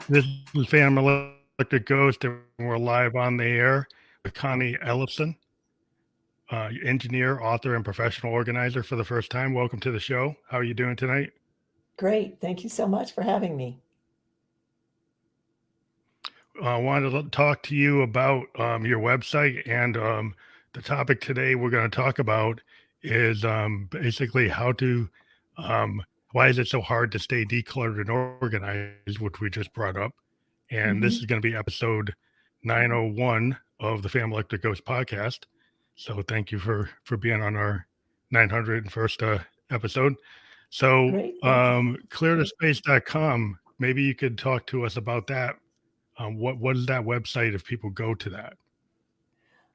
This is Phantom Electric Ghost, and we're live on the air with Connie Ellefson, engineer, author, and professional organizer for the first time. Welcome to the show. How are you doing tonight? Great. Thank you so much for having me. I wanted to talk to you about your website, and the topic today we're going to talk about is basically how to, um, why is it so hard to stay decluttered and organized, which we just brought up. And this is going to Hmm. be episode 901 of the Family Electric Ghost podcast. So thank you for being on our 901st episode. So Great. Thank you. clearthespace.com, maybe you could talk to us about that. What is that website if people go to that?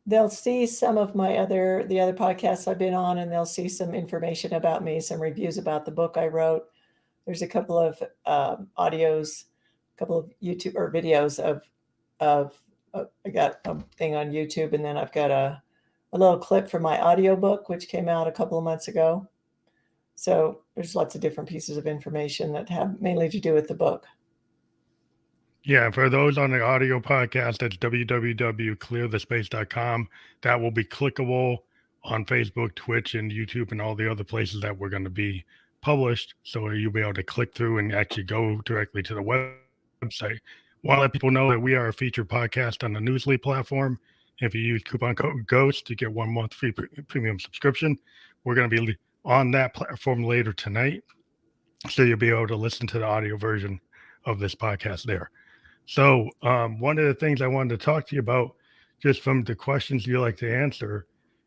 They'll see some of the other podcasts I've been on, and they'll see some information about me, some reviews about the book I wrote. There's a couple of audios, a couple of YouTube or videos of I got a thing on YouTube, and then I've got a little clip from my audiobook, which came out a couple of months ago. So there's lots of different pieces of information that have mainly to do with the book. Yeah, for those on the audio podcast, that's www.clearthespace.com. That will be clickable on Facebook, Twitch, and YouTube, and all the other places that we're going to be published. So you'll be able to click through and actually go directly to the website. Want to let people know that we are a featured podcast on the Newsly platform. If you use coupon code GHOST, you get 1 month free premium subscription. We're going to be on that platform later tonight. So you'll be able to listen to the audio version of this podcast there. So, one of the things I wanted to talk to you about, just from the questions you like to answer,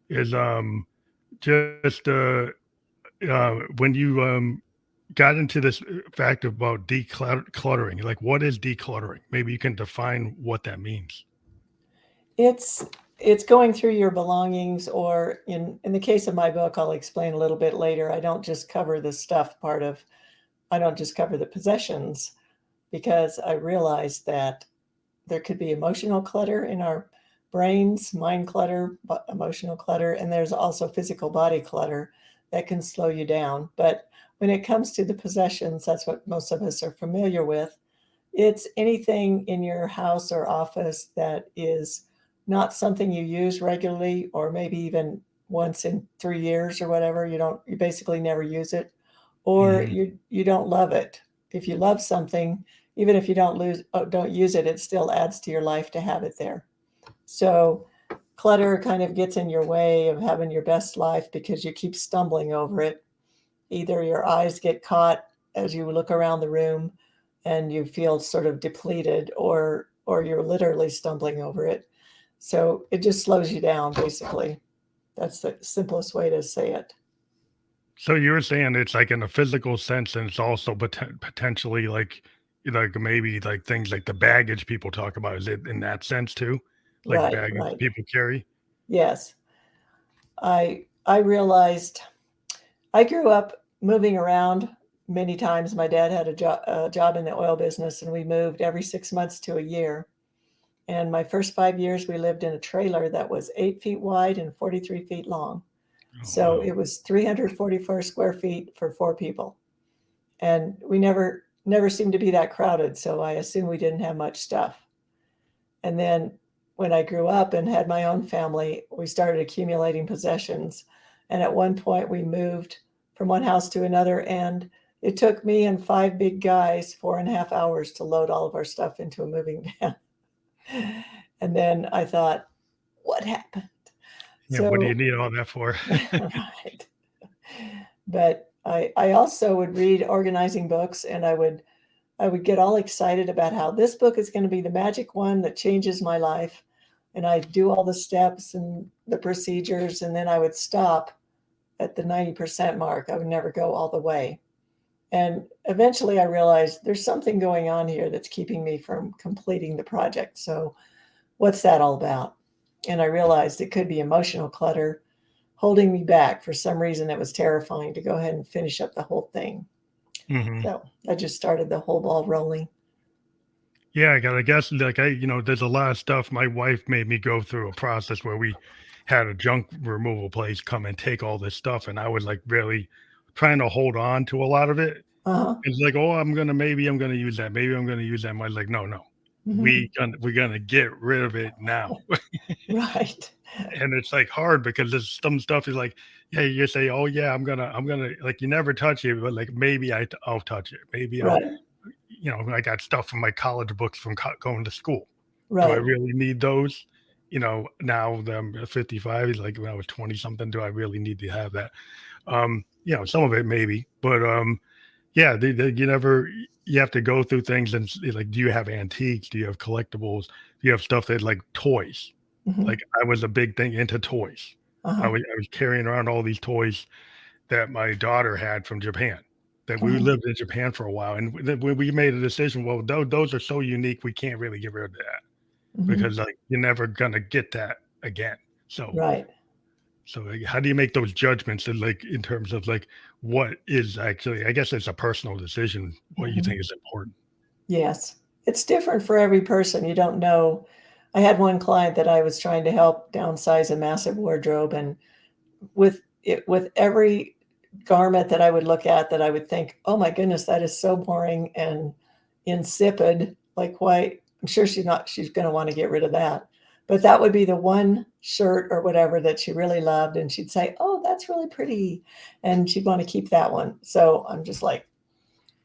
is just when you got into this fact about decluttering, like what is decluttering? Maybe you can define what that means. It's it's going through your belongings, or in the case of my book, I'll explain a little bit later. I don't just cover the possessions, because I realized that there could be emotional clutter in our brains, mind clutter, emotional clutter, and there's also physical body clutter that can slow you down. But when it comes to the possessions, that's what most of us are familiar with. It's anything in your house or office that is not something you use regularly, or maybe even once in 3 years or whatever. You basically never use it, or Hmm. you don't love it. If you love something, even if you don't use it, it still adds to your life to have it there. So clutter kind of gets in your way of having your best life because you keep stumbling over it. Either your eyes get caught as you look around the room and you feel sort of depleted, or you're literally stumbling over it. So it just slows you down, basically. That's the simplest way to say it. So you were saying it's like in a physical sense, and it's also potentially like maybe like things like the baggage people talk about. Is it in that sense too? Like Right, baggage right. people carry? Yes. I realized I grew up moving around many times. My dad had a job in the oil business, and we moved every 6 months to a year. And my first 5 years, we lived in a trailer that was 8 feet wide and 43 feet long. Oh, So wow. it was 344 square feet for four people. And we never seemed to be that crowded. So I assume we didn't have much stuff. And then when I grew up and had my own family, we started accumulating possessions. And at one point, we moved from one house to another. And it took me and five big guys 4.5 hours to load all of our stuff into a moving van. And then I thought, what happened? Yeah, what do you So, need all that for? right. But I also would read organizing books, and I would get all excited about how this book is going to be the magic one that changes my life. And I do all the steps and the procedures, and then I would stop at the 90% mark. I would never go all the way. And eventually I realized there's something going on here that's keeping me from completing the project. So, what's that all about? And I realized it could be emotional clutter holding me back. For some reason, it was terrifying to go ahead and finish up the whole thing. Hmm. So I just started the whole ball rolling. Yeah, I guess like there's a lot of stuff. My wife made me go through a process where we had a junk removal place come and take all this stuff, and I was like really trying to hold on to a lot of it. Uh-huh. It's like, oh, I'm gonna use that. Maybe I'm gonna use that. I'm like, no, no, Mhm. we're gonna get rid of it now. Right. And it's like hard because there's some stuff is like, yeah, you say, oh yeah, I'm gonna like you never touch it, but like maybe I'll touch it. Maybe I'll, Right. I got stuff from my college books from going to school. Do I Right. really need those? Now that I'm 55, is like when I was 20 something, do I really need to have that? Some of it maybe, but yeah, you never you have to go through things and like, do you have antiques? Do you have collectibles? Do you have stuff that like toys? Like Mhm. I was a big thing into toys. I Uh-huh. was I was carrying around all these toys that my daughter had from Japan. That we Mhm. lived in Japan for a while, and when we made a decision, well, those are so unique, we can't really get rid of that Mhm. because like you're never gonna get that again. Right. So like, how do you make those judgments in like in terms of like what is actually? I guess it's a personal decision what you think Mhm. is important. Yes. It's different for every person. You don't know. I had one client that I was trying to help downsize a massive wardrobe, and with every garment that I would look at that I would think, "Oh my goodness, that is so boring and insipid." Like, why I'm sure she's gonna wanna get rid of that. But that would be the one shirt or whatever that she really loved, and she'd say, "Oh, that's really pretty," and she'd wanna keep that one. So, I'm just like,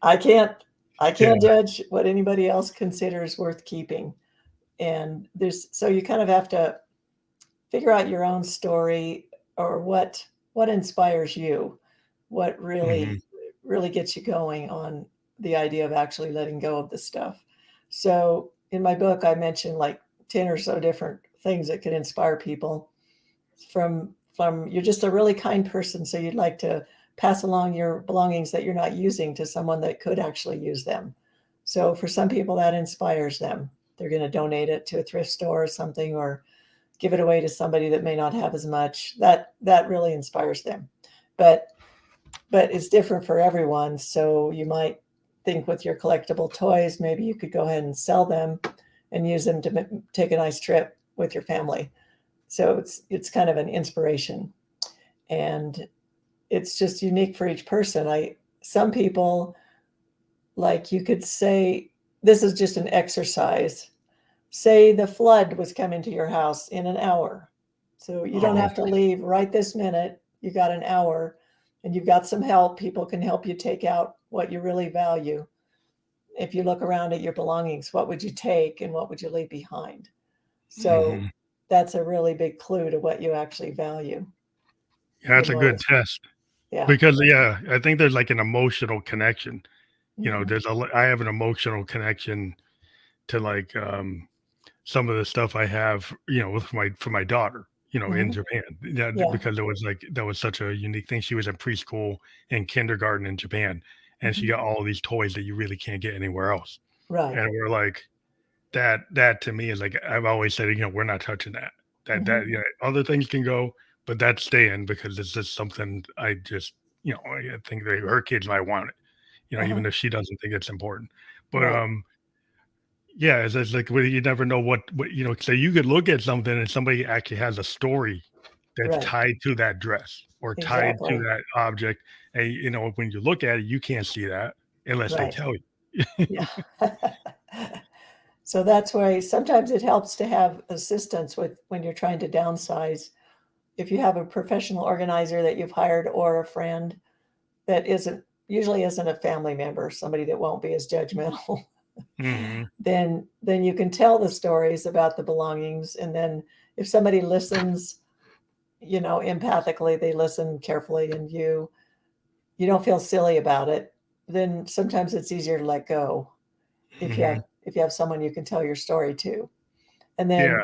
I can't I can't Yeah. judge what anybody else considers worth keeping, and there's so you kind of have to figure out your own story or what inspires you, what Hmm. really gets you going on the idea of actually letting go of the stuff. So in my book, I mentioned like 10 or so different things that could inspire people from you're just a really kind person, so you'd like to pass along your belongings that you're not using to someone that could actually use them. So for some people that inspires them. They're going to donate it to a thrift store or something, or give it away to somebody that may not have as much. That really inspires them. But it's different for everyone. So you might think with your collectible toys, maybe you could go ahead and sell them and use them to take a nice trip with your family. So it's kind of an inspiration, and it's just unique for each person. I Some people, like, you could say this is just an exercise. Say the flood was coming to your house in an hour. So you don't Oh. have to leave right this minute. You got an hour and you've got some help. People can help you take out what you really value. If you look around at your belongings, what would you take and what would you leave behind? So Hmm. that's a really big clue to what you actually value Yeah, the that's a good most. test Yeah. because yeah, I think there's like an emotional connection. Mhm. I have an emotional connection to like some of the stuff I have, with my for my daughter, in Mhm. Japan. Yeah, Yeah. because it was like that was such a unique thing. She was in preschool and kindergarten in Japan, and she Mhm. got all these toys that you really can't get anywhere else. Right. And we're like, that to me is like I've always said, we're not touching that. Mhm. Other things can go, but that's staying because it's just something I just, I think that her kids might want it, Uh-huh. even if she doesn't think it's important. But Right. yeah, it's like well, you never know what so you could look at something and somebody actually has a story that's Right. tied to that dress or tied to Exactly. that object. And when you look at it, you can't see that unless they Right. tell you. Yeah. So that's why sometimes it helps to have assistance with when you're trying to downsize. If you have a professional organizer that you've hired or a friend that isn't a family member, somebody that won't be as judgmental, Hmm. then you can tell the stories about the belongings. And then if somebody listens, empathically, they listen carefully, and you don't feel silly about it, then sometimes it's easier to let go Hmm. if you have someone you can tell your story to. And Yeah.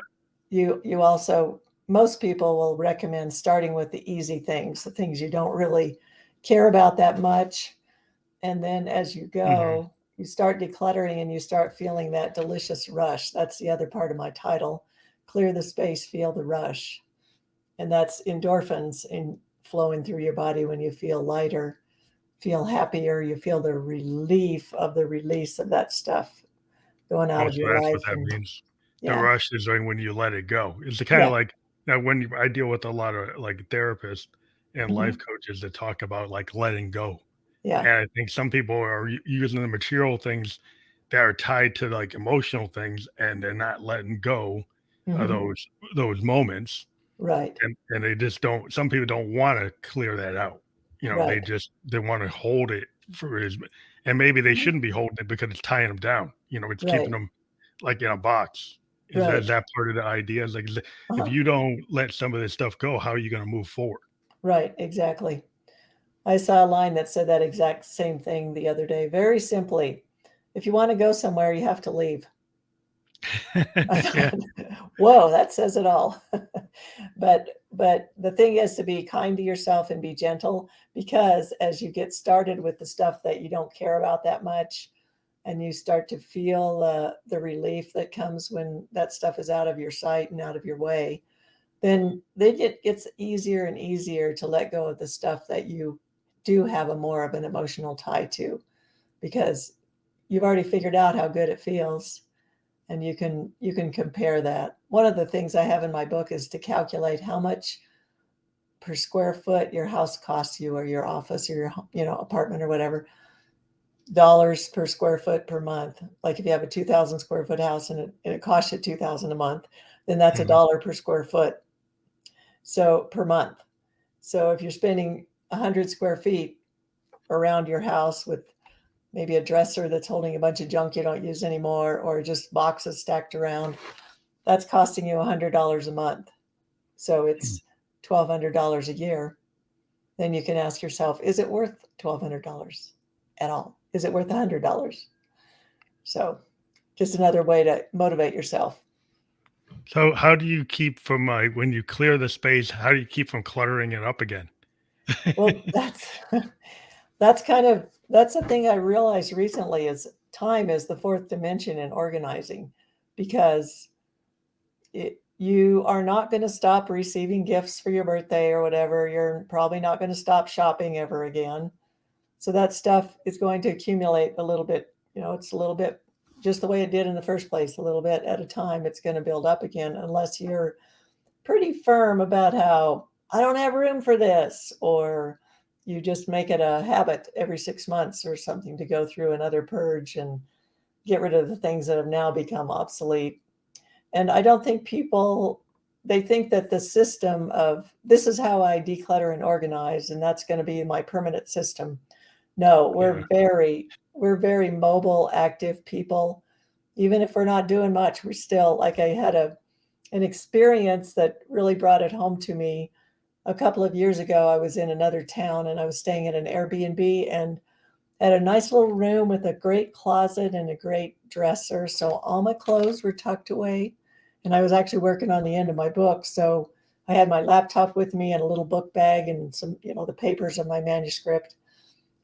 then you also most people will recommend starting with the easy things, the things you don't really care about that much. And then as you Hmm. go, you start decluttering and you start feeling that delicious rush. That's the other part of my title. Clear the space, feel the rush. And that's endorphins in flowing through your body when you feel lighter, feel happier, you feel the relief of the release of that stuff going out Oh, of so your that's what life. that And means. The yeah, rush is when you let it go. It's kind of yeah. like now I deal with a lot of like therapists and life Mhm. coaches that talk about like letting go. Yeah. And I think some people are using the material things that are tied to like emotional things, and they're not letting go of Hmm. those moments, Right. and they just don't. Some people don't want to clear that out. Right. They want to hold it for his, and maybe they Mhm. shouldn't be holding it because it's tying them down. It's keeping Right. them like in a box. Is Right. that part of the idea? Is like if Uh-huh. you don't let some of this stuff go, how are you going to move forward? Right. Exactly. I saw a line that said that exact same thing the other day. Very simply, if you want to go somewhere, you have to leave. I Yeah. thought, whoa, that says it all. But the thing is to be kind to yourself and be gentle, because as you get started with the stuff that you don't care about that much, and you start to feel the relief that comes when that stuff is out of your sight and out of your way, then it gets easier and easier to let go of the stuff that you do have a more of an emotional tie to, because you've already figured out how good it feels, and you can compare that. One of the things I have in my book is to calculate how much per square foot your house costs you, or your office, or your apartment, or whatever, dollars per square foot per month. Like if you have a 2,000 square foot house and it costs you 2,000 a month, then that's a Mhm. dollar per square foot, so per month. So if you're spending 100 square feet around your house with maybe a dresser that's holding a bunch of junk you don't use anymore, or just boxes stacked around, that's costing you $100 a month. So Mm. it's $1,200 a year. Then you can ask yourself, is it worth $1,200 at all? Is it worth $100? So just another way to motivate yourself. So how do you keep from when you clear the space? How do you keep from cluttering it up again? Well, that's the thing I realized recently, is time is the fourth dimension in organizing, because you are not going to stop receiving gifts for your birthday or whatever. You're probably not going to stop shopping ever again. So that stuff is going to accumulate a little bit. It's a little bit just the way it did in the first place, a little bit at a time. It's going to build up again, unless you're pretty firm about how I don't have room for this, or you just make it a habit every 6 months or something to go through another purge and get rid of the things that have now become obsolete. And I don't think people, they think that the system of this is how I declutter and organize, and that's going to be my permanent system. No, Yeah. we're very mobile, active people. Even if we're not doing much, we're still, like, I had an experience that really brought it home to me. A couple of years ago, I was in another town and I was staying at an Airbnb, and had a nice little room with a great closet and a great dresser. So all my clothes were tucked away. And I was actually working on the end of my book. So I had my laptop with me and a little book bag and some, the papers of my manuscript.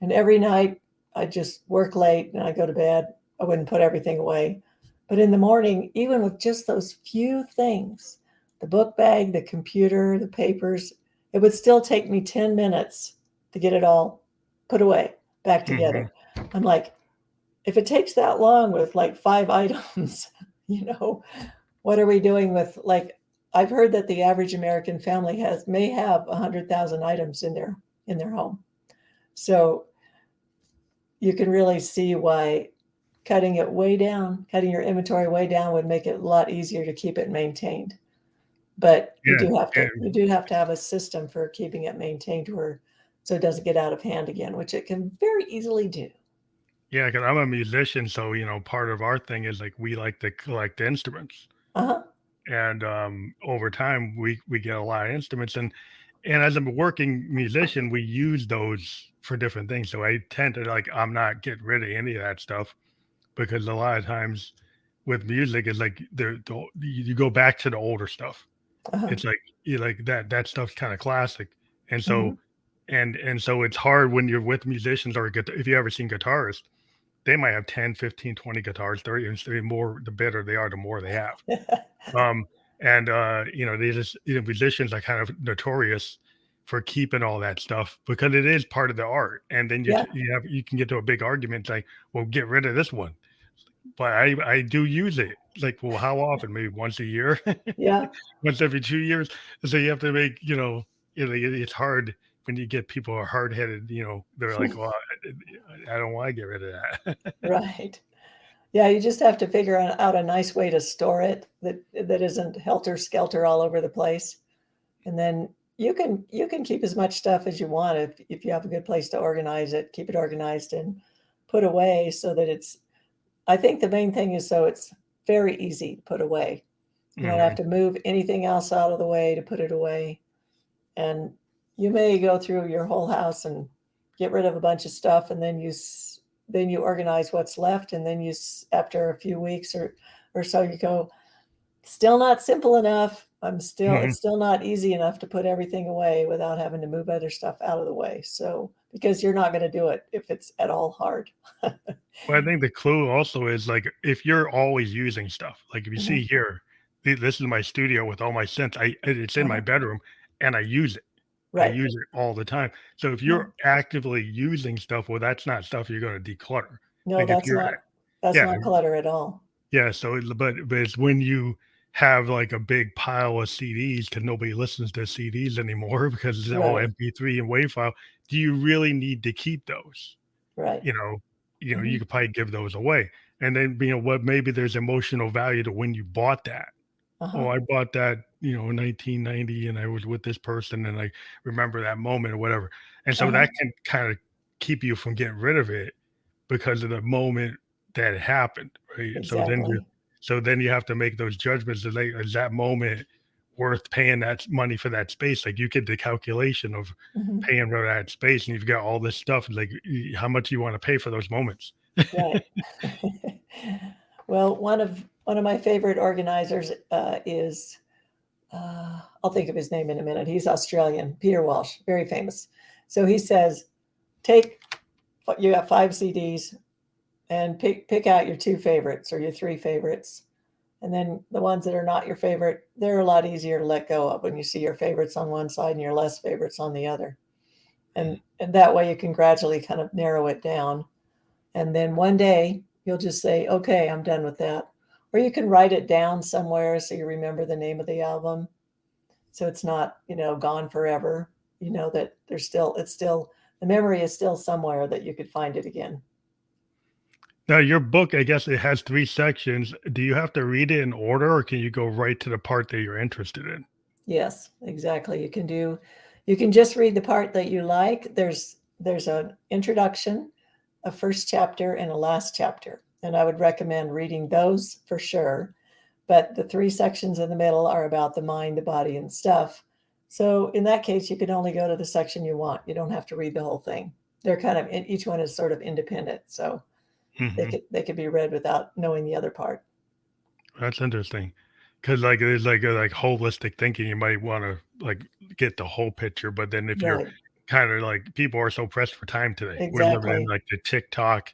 And every night I just work late and I go to bed. I wouldn't put everything away. But in the morning, even with just those few things, the book bag, the computer, the papers, it would still take me 10 minutes to get it all put away, back Mhm. together. I'm like, if it takes that long with like 5 items, you know, what are we doing with, like, I've heard that the average American family may have 100,000 items in their home. So you can really see why cutting your inventory way down would make it a lot easier to keep it maintained. But you Yeah. do have Yeah. to you do have to have a system for keeping it maintained, where so it doesn't get out of hand again, which it can very easily do. Yeah. Because I'm a musician, so part of our thing is like we like to collect instruments, Uh-huh. and over time we get a lot of instruments, and as a working musician, we use those for different things. So I tend to like I'm not getting rid of any of that stuff because a lot of times with music is like you go back to the older stuff. Uh-huh. It's like you like that stuff's kind of classic, and so Mhm. and so it's hard when you're with musicians or if you ever seen guitarists, they might have 10, 15, 20 guitars. 30, and so the more the better they are, the more they have. Um, and they just musicians are kind of notorious for keeping all that stuff because it is part of the art. And then Yeah, you can get to a big argument like, well, get rid of this one. But I do use it. Like, well, how often? Maybe once a year, yeah, once every 2 years. So you have to make, it's hard when you get people who are hard headed, they're like, well, I don't want to get rid of that. Right. Yeah, you just have to figure out a nice way to store it that isn't helter skelter all over the place. And then you can keep as much stuff as you want if you have a good place to organize it, keep it organized and put away so that it's I think the main thing is so it's very easy to put away. You don't have Hmm. to move anything else out of the way to put it away. And you may go through your whole house and get rid of a bunch of stuff, and then you organize what's left, and then after a few weeks or so, you go, still not simple enough. Hmm. It's still not easy enough to put everything away without having to move other stuff out of the way. So because you're not going to do it if it's at all hard. Well, I think the clue also is like if you're always using stuff, like if you Hmm. see here, this is my studio with all my scents. It's in my Uh-huh. bedroom, and I use it. I Right. use it all the time. So if Yeah. you're actively using stuff, well, that's not stuff you're going to declutter. No, Like if you're, that's yeah, not clutter at all. yeah. So, but it's when you have like a big pile of CDs because nobody listens to CDs anymore because it's all Right. MP3 and WAV file. Do you really need to keep those? Right. you know Hmm. you could probably give those away. And then, what, maybe there's emotional value to when you bought that. Oh, Uh-huh. I bought that, in 1990, and I was with this person, and I remember that moment or whatever. And so Uh-huh. that can kind of keep you from getting rid of it because of the moment that it happened, right? Exactly. So then you have to make those judgments of, like, is that moment worth paying that money for that space? Like, you get the calculation of Hmm. paying for that space, and you've got all this stuff. Like, how much you want to pay for those moments? Right. Well, one of my favorite organizers is I'll think of his name in a minute. He's Australian, Peter Walsh, very famous. So he says, take you have 5 CDs and pick out your 2 favorites or your 3 favorites, and then the ones that are not your favorite, they're a lot easier to let go of when you see your favorites on one side and your less favorites on the other, and that way you can gradually kind of narrow it down. And then one day you'll just say, okay, I'm done with that. Or you can write it down somewhere so you remember the name of the album. So it's not, gone forever. You know that it's still, the memory is still somewhere that you could find it again. Now, your book, I guess it has 3 sections. Do you have to read it in order, or can you go right to the part that you're interested in? Yes, exactly. You can just read the part that you like. There's an introduction, a first chapter, and a last chapter. And I would recommend reading those for sure. But the 3 sections in the middle are about the mind, the body, and stuff. So in that case, you can only go to the section you want. You don't have to read the whole thing. They're kind of each one is sort of independent, so Hmm. they could be read without knowing the other part. That's interesting, because like there's like a like holistic thinking. You might want to like get the whole picture, but then if you're Right. kind of like, people are so pressed for time today, we're living in Exactly. like the TikTok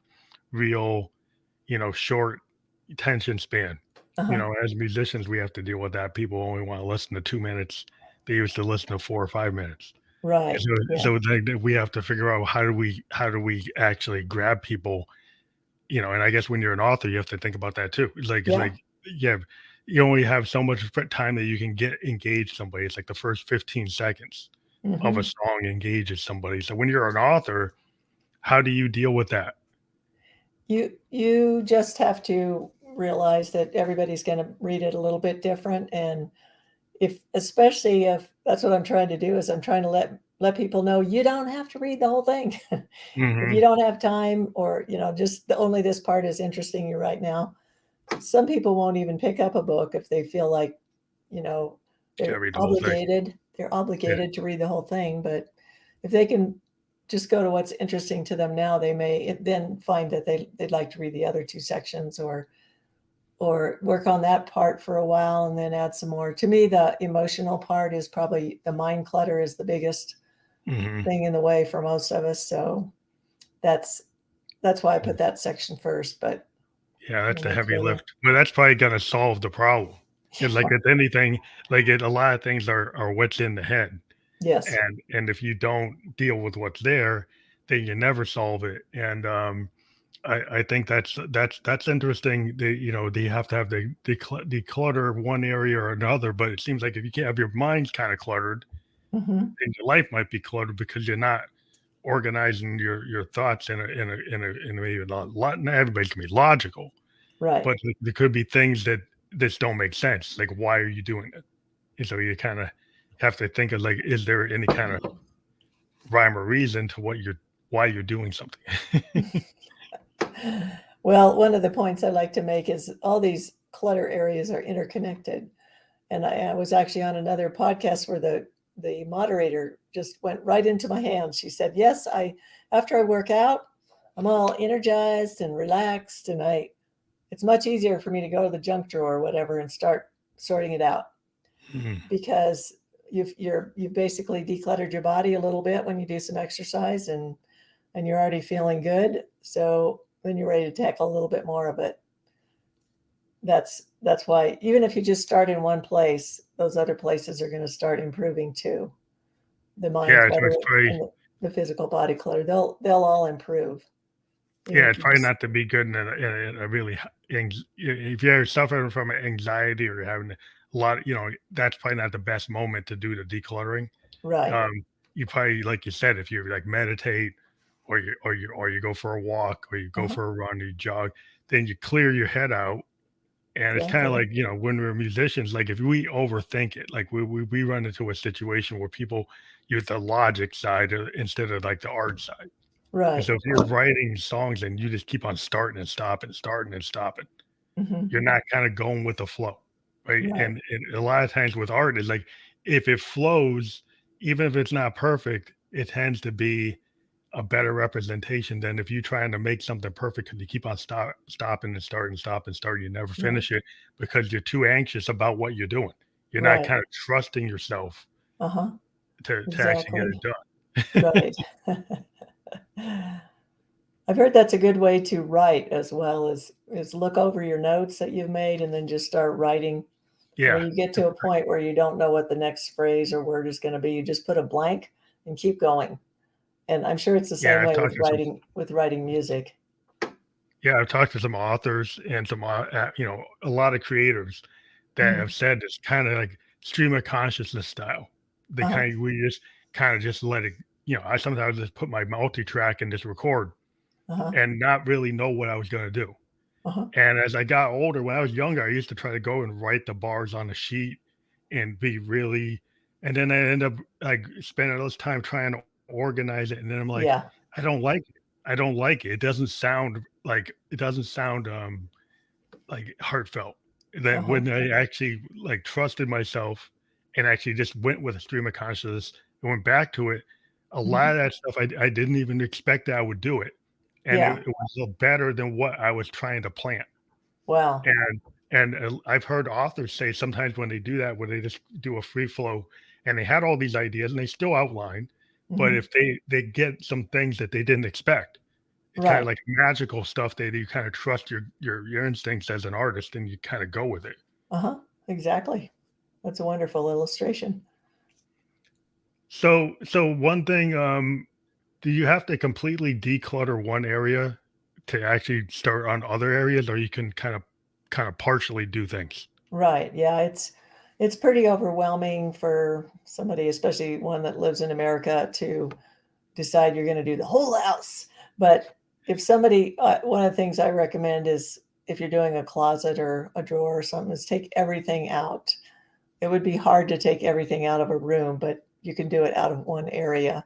real, short attention span. Uh-huh. As musicians, we have to deal with that. People only want to listen to 2 minutes. They used to listen to 4 or 5 minutes. And Right. Yeah. so like, we have to figure out how do we actually grab people, and I guess when you're an author, you have to think about that too. It's Yeah. like, yeah, you only have so much time that you can get engage somebody. It's like the first 15 seconds of a Hmm. song engages somebody. So when you're an author, how do you deal with that? You just have to realize that everybody's going to read it a little bit different, and if especially if that's what I'm trying to do is I'm trying to let people know you don't have to read the whole thing. If you Mhm. don't have time, or just only this part is interesting you right now. Some people won't even pick up a book if they feel like, you know, Gotta read the whole thing. they're Yeah. obligated to read the whole thing, but if they can just go to what's interesting to them now, they may then find that they'd like to read the other 2 sections, or work on that part for a while and then add some more. To me, the emotional part is probably the mind clutter is the biggest Mhm. thing in the way for most of us. So that's that's why I put that section first. But Yeah, that's the it's heavy really lift, but that's probably gonna solve the problem. And like with anything, like a lot of things are what's in the head, yes. and if you don't deal with what's there, then you never solve it. And I think that's interesting. They have to have declutter one area or another, but it seems like if you can't have your mind's kind of cluttered, Mhm. And your life might be cluttered because you're not organizing your thoughts in a maybe not lot. Not everybody can be logical, Right. but there could be things that just don't make sense. Like, why are you doing it? And so you kind of have to think of like, is there any kind of rhyme or reason to why you're doing something? Well, one of the points I like to make is all these clutter areas are interconnected. And I was actually on another podcast where the moderator just went right into my hands. She said, "Yes, I after I work out, I'm all energized and relaxed, and I it's much easier for me to go to the junk drawer or whatever and start sorting it out Mhm. because you've basically decluttered your body a little bit when you do some exercise and you're already feeling good. So then you're ready to tackle a little bit more of it. That's why even if you just start in one place, those other places are going to start improving too. The mind Yeah, so clutter it's and probably the physical body clutter, they'll all improve. Even yeah, if it's you probably just not to be good in a really if you're suffering from anxiety or having a lot, that's probably not the best moment to do the decluttering. right. Um, you probably, like you said, if you like meditate or you go for a walk or you go Uh-huh. for a run or you jog, then you clear your head out. And it's kind of Exactly. like, when we're musicians, like if we overthink it, like we run into a situation where people use the logic side instead of like the art side. And Right. so if you're writing songs and you just keep on starting and stopping, starting and stopping, Hmm. you're not kind of going with the flow, right? Right. And a lot of times with art is like if it flows, even if it's not perfect, it tends to be a better representation than if you're trying to make something perfect because you keep on stopping and starting, stop and start, you never Right. finish it because you're too anxious about what you're doing. You're not Right. kind of trusting yourself Uh-huh. to actually get Exactly. it done. Right. I've heard that's a good way to write as well is look over your notes that you've made and then just start writing. And Yeah. when you get to a point where you don't know what the next phrase or word is going to be, you just put a blank and keep going. And I'm sure it's the Yeah, same I've way talked to some with writing music. Yeah, I've talked to some authors and some, a lot of creators that have Mhm. said it's kind of like stream of consciousness style. Uh-huh. We just kind of just let it, I sometimes just put my multi-track and just record Uh-huh. and not really know what I was going to do. Uh-huh. And as I got older, when I was younger, I used to try to go and write the bars on a sheet and be really, and then I end up like spending all this time trying to organize it. And then I'm like, Yeah. I don't like it. I don't like it. It doesn't sound like heartfelt. And then Uh-huh. when I actually like trusted myself and actually just went with a stream of consciousness and went back to it, a lot Mhm. of that stuff I didn't even expect that I would do it. And Yeah. it was better than what I was trying to plan. Wow. And I've heard authors say sometimes when they do that, when they just do a free flow and they had all these ideas and they still outline, but Mhm. if they get some things that they didn't expect, it's kind of Right. like magical stuff that you kind of trust your instincts as an artist and you kind of go with it. Uh-huh. Exactly. That's a wonderful illustration. So one thing, do you have to completely declutter one area to actually start on other areas, or you can kind of partially do things? Right. Yeah, it's pretty overwhelming for somebody, especially one that lives in America, to decide you're going to do the whole house. But if somebody, one of the things I recommend is if you're doing a closet or a drawer or something, is take everything out. It would be hard to take everything out of a room, but you can do it out of one area.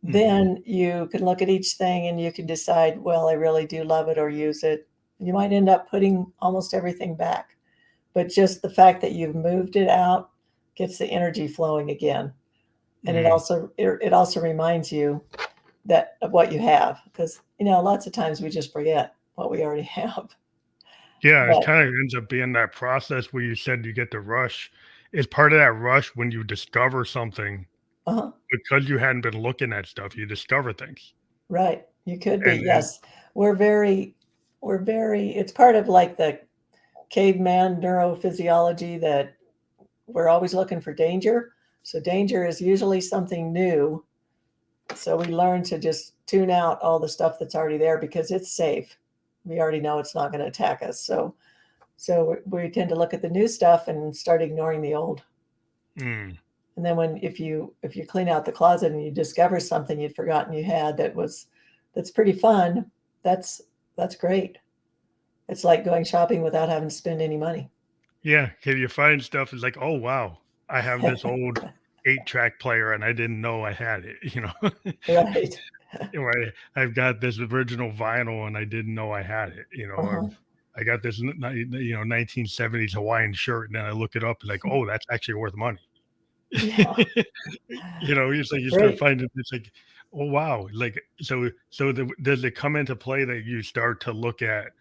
Mhm. Then you can look at each thing and you can decide, well, I really do love it or use it. You might end up putting almost everything back, but just the fact that you've moved it out gets the energy flowing again. And Mm. it also reminds you that of what you have because lots of times we just forget what we already have. Yeah, it But kind of ends up being that process where you said you get the rush. It's part of that rush when you discover something uh-huh, because you hadn't been looking at stuff, you discover things. right, you could be. And Yes, we're very it's part of like the caveman neurophysiology that we're always looking for danger. So danger is usually something new. So we learn to just tune out all the stuff that's already there because it's safe. We already know it's not going to attack us. So we tend to look at the new stuff and start ignoring the old. mm, And then if you clean out the closet and you discover something you'd forgotten you had that's pretty fun, that's that's great. It's like going shopping without having to spend any money. Yeah, can you find stuff is like, "Oh, wow, I have this old 8-track player and I didn't know I had it," you know? Right. Right, I've got this original vinyl and I didn't know I had it, you know, Uh-huh. I got this 1970s Hawaiian shirt and then I look it up and like, "Oh, that's actually worth money." Yeah. It's like you start Great. finding it's like, "Oh, wow," like, does it come into play that you start to look at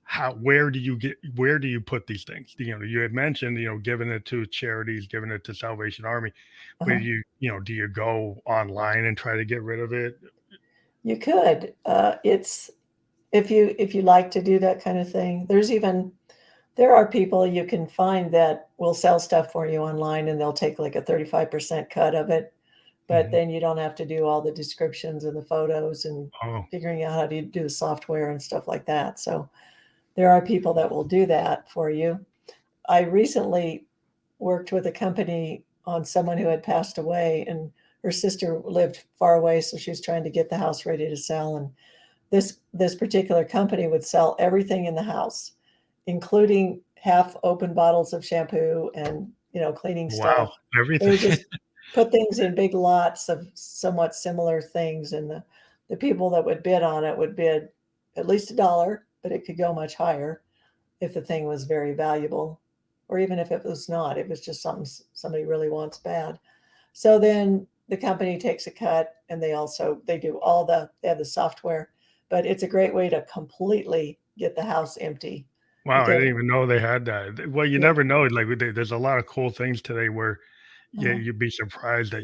how where do you put these things? You had mentioned, giving it to charities, giving it to Salvation Army, but Uh-huh. do you go online and try to get rid of it? You could. It's if you like to do that kind of thing. There are people you can find that will sell stuff for you online and they'll take like a 35% cut of it, but Mhm. then you don't have to do all the descriptions and the photos and Oh, figuring out how to do the software and stuff like that. So there are people that will do that for you. I recently worked with a company on someone who had passed away, and her sister lived far away, so she was trying to get the house ready to sell. And this particular company would sell everything in the house, including half open bottles of shampoo and cleaning wow, stuff. They would everything. just put things in big lots of somewhat similar things, and the people that would bid on it would bid at least $1, but it could go much higher if the thing was very valuable, or even if it was not, it was just something somebody really wants bad. So then the company takes a cut, and they do they have the software, but it's a great way to completely get the house empty Wow, I because didn't even know they had that. Well, you yeah, never know, like, there's a lot of cool things today where, yeah, uh-huh, you'd be surprised that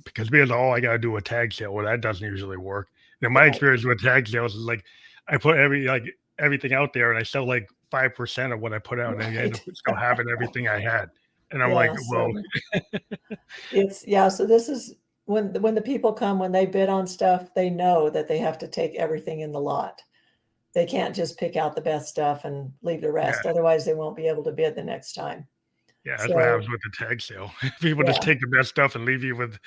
because because, "Oh, I gotta do a tag sale." Well, that doesn't usually work. Now, my right, experience with tag sales is, like, I put everything out there, and I sell, like, 5% of what I put out, and then you end up right. still having everything I had, and I'm like, Yeah, "Well." so so this is when the people come, when they bid on stuff, they know that they have to take everything in the lot. They can't just pick out the best stuff and leave the Yeah. rest, otherwise they won't be able to bid the next time. Yeah, that's what So, happens with the tag sale. People just yeah, take the best stuff and leave you with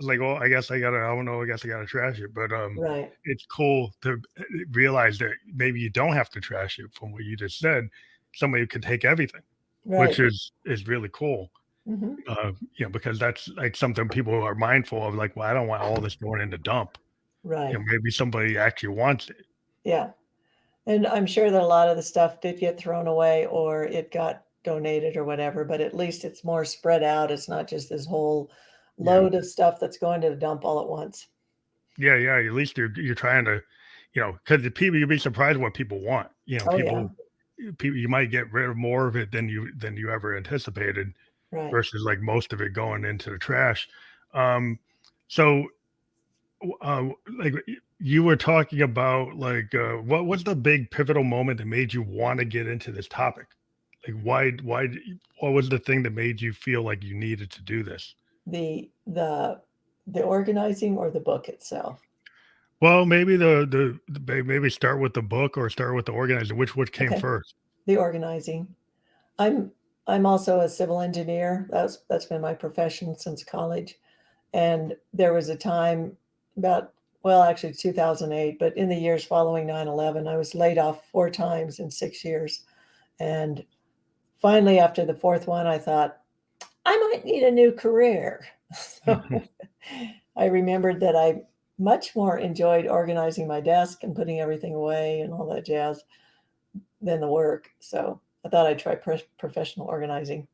like, "Oh, I don't know, I guess I gotta trash it." But, right, it's cool to, realize that maybe you don't have to trash it from what you just said. Somebody could take everything, which right, is really cool, mhm, because that's, like, something people are mindful of, like, "Well, I don't want all this going in the dump." right, Maybe somebody actually wants it. yeah, and I'm sure that a lot of the stuff did get thrown away or it got donated or whatever, but at least it's more spread out, it's not just this whole Yeah. load of stuff that's going to the dump all at once. Yeah, yeah, at least you're trying to, because the people you'd be surprised what people want. Oh, yeah, People you might get rid of more of it than you ever anticipated right. versus, like, most of it going into the trash. Um, so, like, you were talking about, like, what was the big pivotal moment that made you wanna get into this topic? Like, what was the thing that made you feel like you needed to do this? The the the organizing or the book itself? Well, maybe maybe start with the book or start with the organizer. Which came Okay, first? the organizing. I'm I'm also a civil engineer. That's been my profession since college. And there was a time about, well, actually 2008, but in the years following 9/11, I was laid off 4 times in 6 years. And finally, after the 4th one, I thought, I might need a new career. Mhm. So I remembered that I much more enjoyed organizing my desk and putting everything away and all that jazz than the work. So I thought I'd try professional organizing.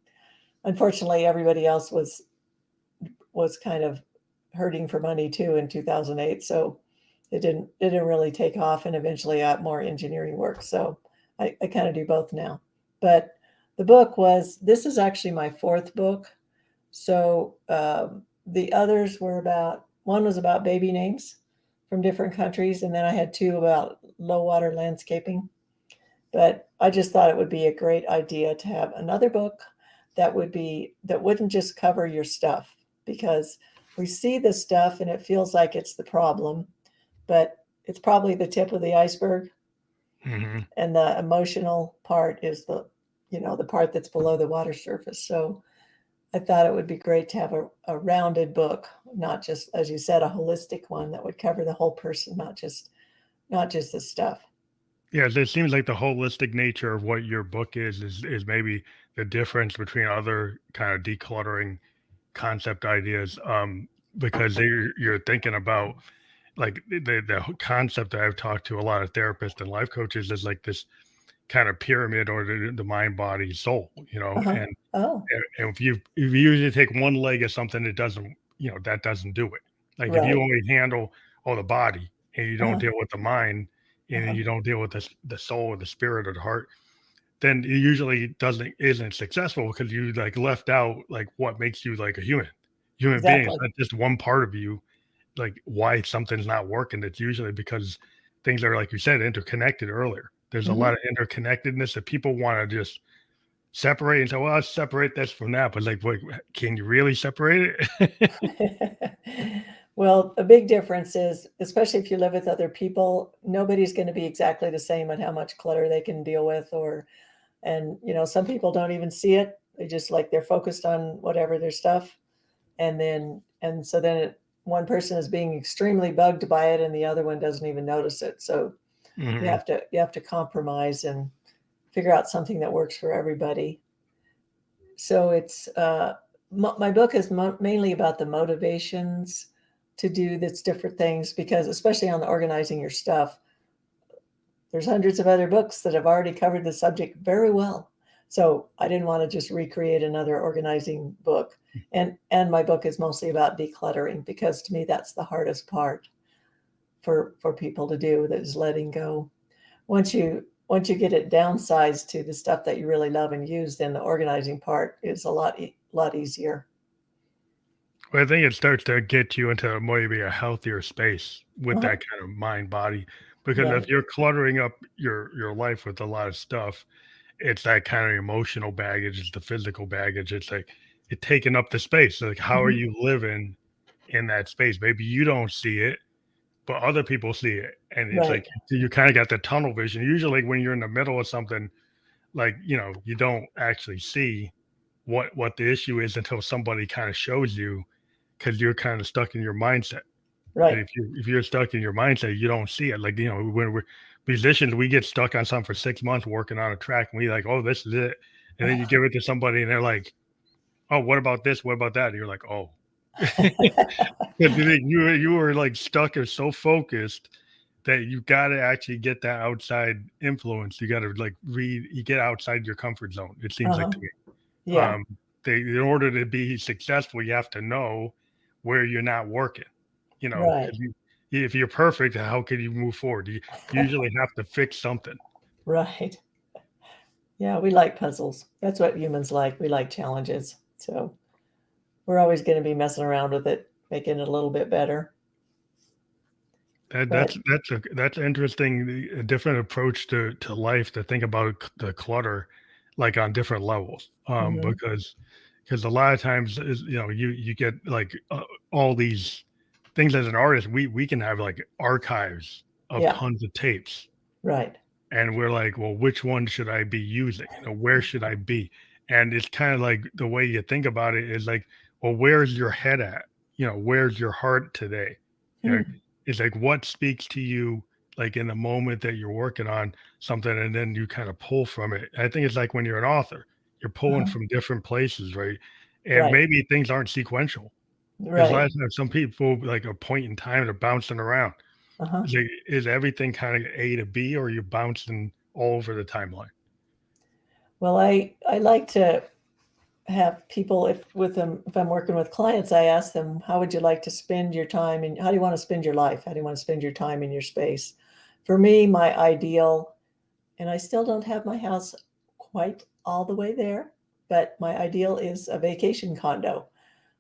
Unfortunately, everybody else was kind of hurting for money too in 2008, so it didn't really take off, and eventually I got more engineering work. So I kind of do both now. But the book was this is actually my fourth book. So the others were about one was about baby names from different countries, and then I had two about low water landscaping. But I just thought it would be a great idea to have another book that wouldn't just cover your stuff because we see this stuff and it feels like it's the problem, but it's probably the tip of the iceberg, Mhm. and the emotional part is the part that's below the water surface. So I thought it would be great to have a rounded book, not just, as you said, a holistic one that would cover the whole person, not just the stuff. Yeah, it seems like the holistic nature of what your book is maybe the difference between other kind of decluttering concept ideas, because you're thinking about like the concept that I've talked to a lot of therapists and life coaches is like this kind of pyramid or the mind, body, soul, Uh-huh. and Oh, if you usually take one leg of something, it doesn't, that doesn't do it. Like if you right. only handle the body and you don't Uh-huh. deal with the mind and Uh-huh. you don't deal with the soul or the spirit or the heart, then it usually doesn't isn't successful because you like left out like what makes you like a human being. It's Exactly. not just one part of you, like why something's not working. It's usually because things are, like you said, interconnected earlier. There's a lot Mhm. of interconnectedness that people want to just separate and say, well, I'll separate this from that. But like, what, can you really separate it? Well, a big difference is, especially if you live with other people, nobody's going to be exactly the same at how much clutter they can deal with, or, and some people don't even see it. They just like they're focused on whatever their stuff, and so then one person is being extremely bugged by it, and the other one doesn't even notice it. So you Hmm. have to you have to compromise and figure out something that works for everybody. So it's my book is mainly about the motivations to do this different things, because especially on the organizing your stuff, there's hundreds of other books that have already covered the subject very well. So I didn't want to just recreate another organizing book. And my book is mostly about decluttering, because to me that's the hardest part for people to do, that is letting go. Once you get it downsized to the stuff that you really love and use, then the organizing part is a lot easier. Well, I think it starts to get you into maybe a healthier space with Uh-huh. that kind of mind body. Because if Right. you're cluttering up your life with a lot of stuff, it's that kind of emotional baggage, it's the physical baggage. It's like it taking up the space. Like, how are Mhm. you living in that space? Maybe you don't see it, but other people see it. And it's like Right. you kind of got the tunnel vision. Usually when you're in the middle of something, like, you don't actually see what the issue is until somebody kind of shows you, because you're kind of stuck in your mindset. And Right. if you're stuck in your mindset, you don't see it. Like, when we're musicians, we get stuck on something for 6 months working on a track, and we like, oh, this is it. And then you give it to somebody, and they're like, oh, what about this? What about that? And you're like, oh, you were like stuck or so focused that you got to actually get that outside influence. You got to like you get outside your comfort zone. It seems like Uh-huh. to me. Yeah. Um, in order to be successful, you have to know where you're not working. Right. Because if you're perfect, how can you move forward? You usually have to fix something. Right. Yeah, we like puzzles. That's what humans like. We like challenges. So we're always going to be messing around with it, making it a little bit better. That, But that's interesting. A different approach to life, to think about the clutter, like on different levels. mhm. Because a lot of times is, you get like all these things as an artist. We can have like archives of Yeah. tons of tapes, Right. and we're like, well, which one should I be using? Where should I be? And it's kind of like the way you think about it is like, well, where's your head at? Where's your heart today? you know Hmm. it's like, what speaks to you, like in the moment that you're working on something, and then you kind of pull from it. I think it's like when you're an author, you're pulling Uh-huh. from different places, right? And Right. maybe things aren't sequential. There's a lot Right. of times some people, like a point in time, they're bouncing around. Uh-huh. Is everything kind of A to B, or you're bouncing all over the timeline? Well, I like to have people, if I'm working with clients, I ask them, how would you like to spend your time, and how do you want to spend your life? How do you want to spend your time in your space? For me, my ideal, and I still don't have my house quite all the way there, but my ideal is a vacation condo.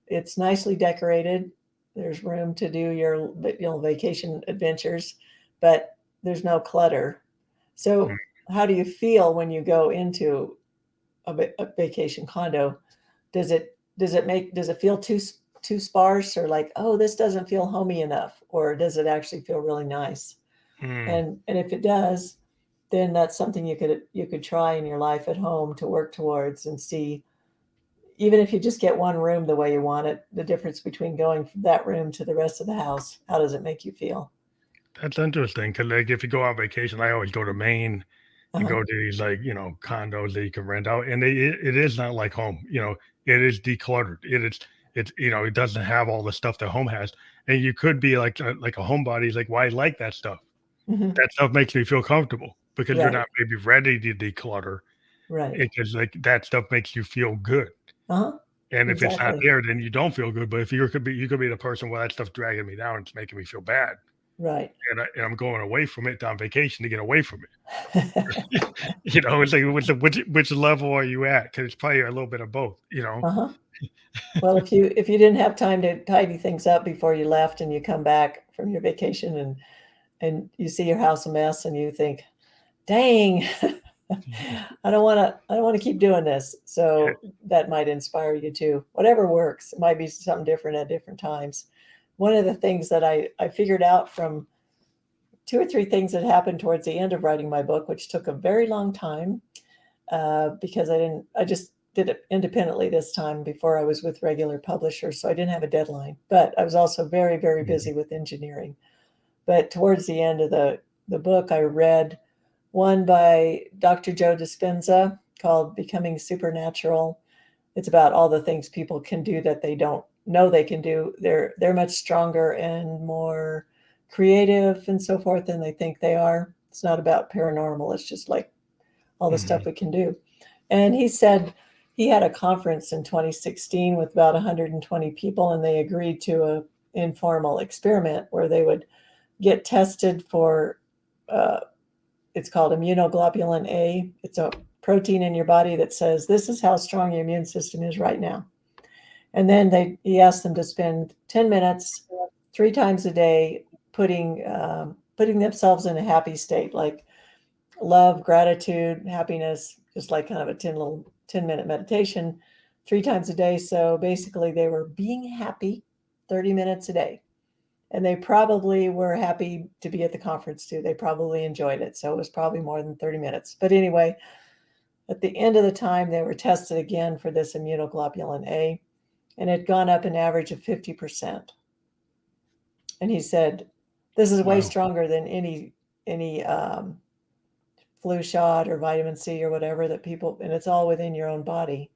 It's nicely decorated. There's room to do your vacation adventures, but there's no clutter. Mm. So, how do you feel when you go into a vacation condo? Does it feel too sparse, or like, oh, this doesn't feel homey enough, or does it actually feel really nice? Mm. And if it does, then that's something you could try in your life at home to work towards and see. even if you just get one room the way you want it, the difference between going from that room to the rest of the house, how does it make you feel? That's interesting because, like, if you go on vacation, I always go to Maine and Uh-huh. go to these, like, condos that you can rent out, and it is not like home, it is decluttered. It doesn't have all the stuff that home has, and you could be like a homebody, like, "Why I like that stuff?" Hmm. That stuff makes me feel comfortable because you're Right. not maybe ready to declutter Right. because, like, that stuff makes you feel good, Uh-huh. and if it's not Exactly. there, then you don't feel good, but if you could be the person, "Well, that stuff's dragging me down, it's making me feel bad, Right. and I'm going away from it on vacation to get away from it." It's like which level are you at? Because it's probably a little bit of both, you know? Uh-huh. Well, if you didn't have time to tidy things up before you left and you come back from your vacation and you see your house a mess and you think, "Dang, I don't wanna keep doing this." Yeah. So that might inspire you too. Whatever works. It might be something different at different times. One of the things that I figured out from 2 or 3 things that happened towards the end of writing my book, which took a very long time, because I just did it independently this time before I was with regular publishers, so I didn't have a deadline, but I was also very, very Mhm, busy with engineering. But towards the end of the book, I read one by Dr. Joe Dispenza called Becoming Supernatural. It's about all the things people can do that they don't know they can do. They're much stronger and more creative and so forth than they think they are. It's not about paranormal. It's just like all the mhm, stuff we can do. And he said he had a conference in 2016 with about 120 people, and they agreed to a informal experiment where they would get tested for uh, it's called immunoglobulin A. It's a protein in your body that says this is how strong your immune system is right now. And then he asked them to spend 10 minutes 3 times a day putting themselves in a happy state, like love, gratitude, happiness, just like kind of a 10-minute meditation 3 times a day. So basically they were being happy 30 minutes a day. And they probably were happy to be at the conference too. They probably enjoyed it. So it was probably more than 30 minutes. But anyway, at the end of the time, they were tested again for this immunoglobulin A, and it had gone up an average of 50%. And he said, this is way wow, stronger than any flu shot or vitamin C or whatever that people, and it's all within your own body.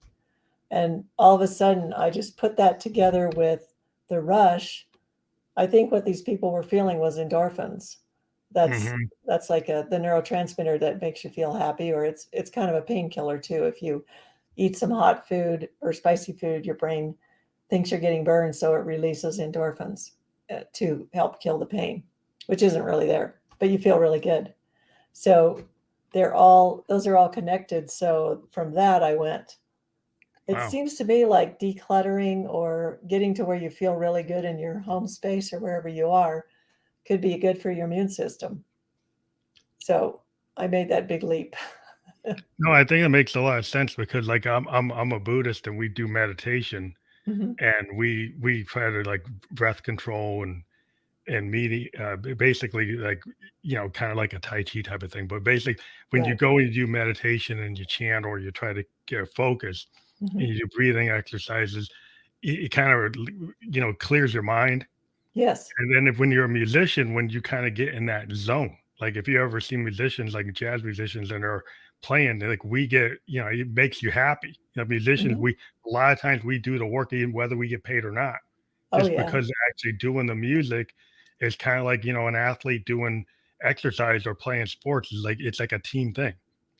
And all of a sudden, I just put that together with the rush. I think what these people were feeling was endorphins. That's mhm, that's like the neurotransmitter that makes you feel happy, or it's kind of a painkiller too. If you eat some hot food or spicy food, your brain thinks you're getting burned, so it releases endorphins to help kill the pain, which isn't really there, but you feel really good. So those are all connected. So from that, I went, it wow. seems to me like decluttering or getting to where you feel really good in your home space or wherever you are could be good for your immune system. So I made that big leap. No, I think it makes a lot of sense because, like, I'm a Buddhist and we do meditation, Mhm. and we try to, like, breath control and basically, like, kinda like a Tai Chi type of thing, but basically, when you Right. go and do meditation and you chant or you try to get focus and Mhm. you do breathing exercises, it kinda, clears your mind. Yes. And then when you're a musician, when you kinda get in that zone, like, if you ever see musicians, like jazz musicians, and they're playing, like, we get it makes you happy. Musicians, Mhm. a lot of times we do the work even whether we get paid or not, Oh, just yeah. because actually doing the music is kinda like, an athlete doing exercise or playing sports is like it's like a team thing.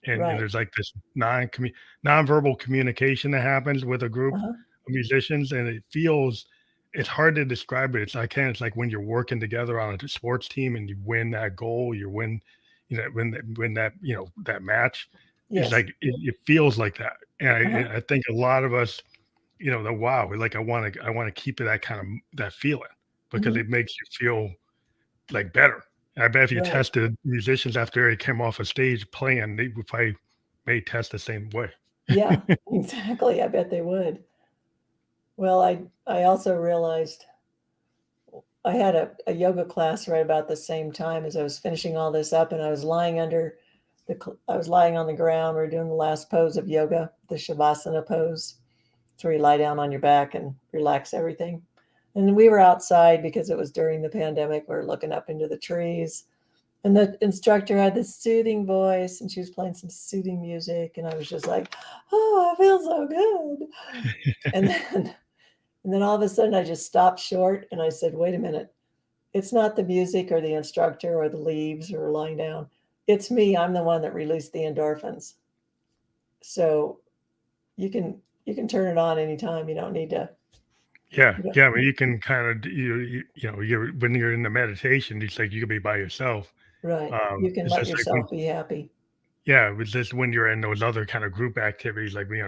And Right. there's, like, this nonverbal communication that happens with a group Uh-huh. of musicians, and it's hard to describe it. It's like when you're working together on a sports team and you win that goal, you win, win that, that match. It's Yes. like it feels like that. And Uh-huh. I think a lot of us, the wow, like I want to keep that kind of that feeling because Mhm. it makes you feel like better. And I bet if you Right. tested musicians after they came off a stage playing, they would probably may test the same way. Yeah, exactly. I bet they would. Well, I also realized I had a yoga class right about the same time as I was finishing all this up, and I was lying under I was lying on the ground. We are doing the last pose of yoga, the Shavasana pose, It's where you lie down on your back and relax everything. And we were outside because it was during the pandemic. We were looking up into the trees. And the instructor had this soothing voice and she was playing some soothing music. And I was just like, oh, I feel so good. And then, and then all of a sudden I just stopped short and I said, wait a minute. It's not the music or the instructor or the leaves or lying down. It's me. I'm the one that released the endorphins. So you can you can turn it on anytime. You don't need to. Yeah, You don't, yeah, I mean, you can kind of you're when you're in the meditation, it's like you could be by yourself. right. You can It's let just like when yourself be happy. yeah, it was just when you're in those other kind of group activities, like being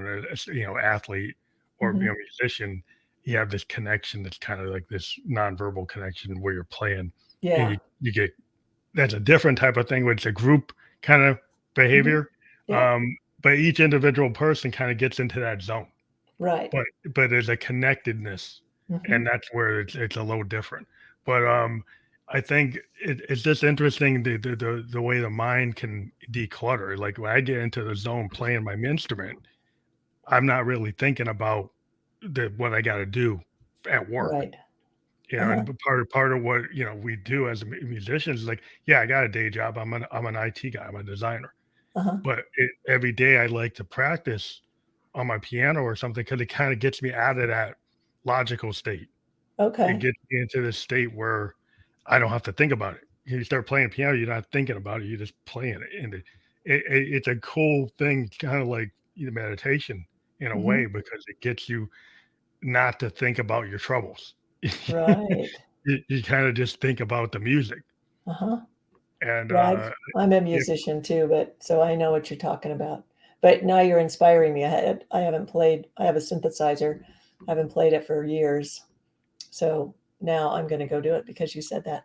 athlete or being Hmm. a musician, you have this connection that's kind of like this nonverbal connection where you're playing, and Yeah. you get that's a different type of thing, where it's a group kind of Hmm. behavior, Yep. um, but each individual person kind of gets into that zone. Right. But but there's a connectedness, Hmm. and that's where it's a little different. But, I think it's just interesting the way the mind can declutter. Like, when I get into the zone playing my instrument, I'm not really thinking about what I gotta do at work, Right. Uh-huh. and part of what, we do as musicians is like, yeah, I got a day job. I'm an IT guy. I'm a designer. Uh-huh. But every day I like to practice on my piano or something because it kind of gets me out of that logical state. It Okay. gets me into this state where I don't have to think about it. You start playing piano, you're not thinking about it. You're just playing it, and it's a cool thing, kind of like meditation in a way, Hmm. because it gets you not to think about your troubles. Right. You kind of just think about the music, Uh-huh. and Yeah, I'm a yeah, musician too, but so I know what you're talking about. But now you're inspiring me. I haven't played. I have a synthesizer. I haven't played it for years. So now I'm going to go do it because you said that.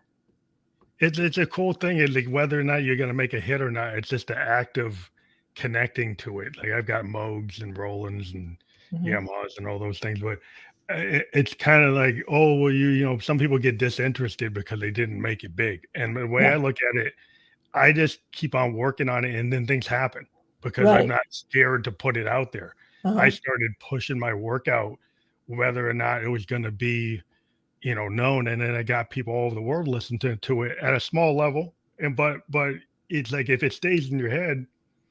it's a cool thing, and, like, whether or not you're gonna make a hit or not, it's just the act of connecting to it. Like, I've got Moogs and Rolands and Hmm. Yamahas and all those things, but, it's kinda like, "Oh, well, some people get disinterested because they didn't make it big," and the way Yeah. I look at it, I just keep on working on it, and then things happen because I'm Right. not scared to put it out there. I Uh-huh. started pushing my work out whether or not it was gonna be known, and then I got people all over the world listening to it at a small level. And but it's like if it stays in your head,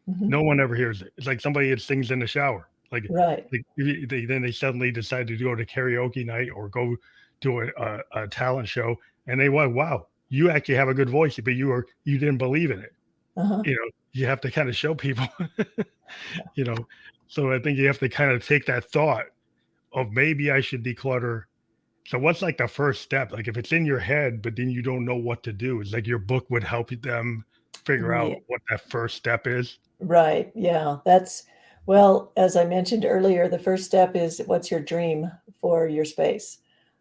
Hmm. no one ever hears it. It's like somebody that sings in the shower. Right. Then they suddenly decide to go to karaoke night or go to a talent show, and they went, wow, you actually have a good voice, but you didn't believe in it. Uh-huh. You have to kind of show people, you know. So I think you have to kind of take that thought of maybe I should declutter. So what's like the first step? Like if it's in your head, but then you don't know what to do, it's like your book would help them figure out Yeah. what that first step is. Right. Yeah. Well, as I mentioned earlier, the first step is what's your dream for your space?